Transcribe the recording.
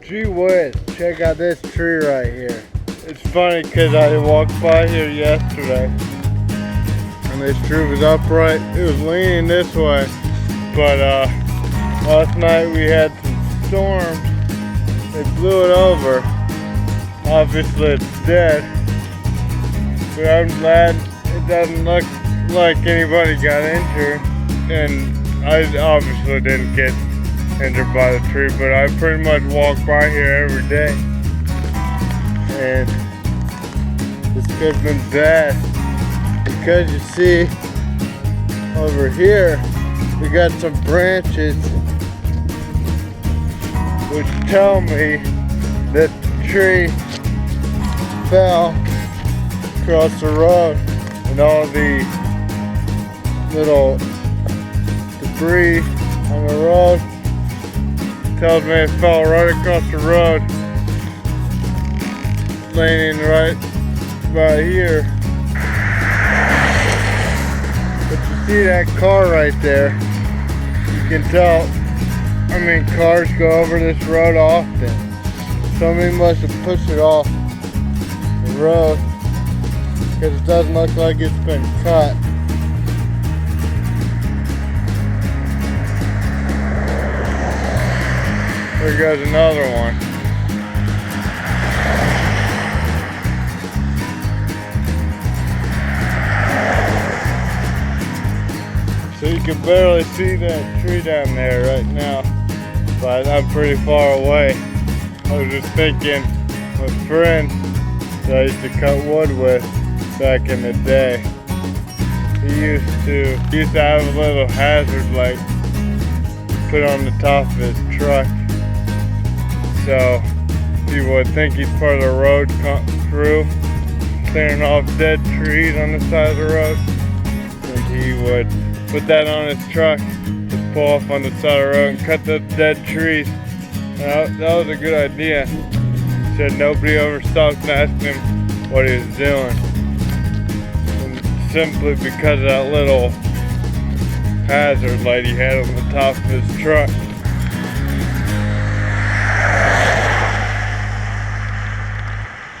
Gee whiz, check out this tree right here. It's funny because I walked by here yesterday and this tree was upright. It was leaning this way, but last night we had some storms. They blew it over. Obviously it's dead, but I'm glad it doesn't look like anybody got injured, and I obviously didn't get injured by the tree, but I pretty much walk by here every day, and this could have been bad because you see over here we got some branches which tell me that the tree fell across the road, and all the little debris on the road tells me it fell right across the road, leaning right by here. But you see that car right there, you can tell, I mean, cars go over this road often. Somebody must have pushed it off the road because it doesn't look like it's been cut. There goes another one. So you can barely see that tree down there right now, but I'm pretty far away. I was just thinking with friends that I used to cut wood with back in the day. He used to have a little hazard light put on the top of his truck. So people would think he's part of the road crew, clearing off dead trees on the side of the road. And he would put that on his truck, just pull off on the side of the road and cut the dead trees. That was a good idea. He said nobody ever stopped and asked him what he was doing. And simply because of that little hazard light he had on the top of his truck.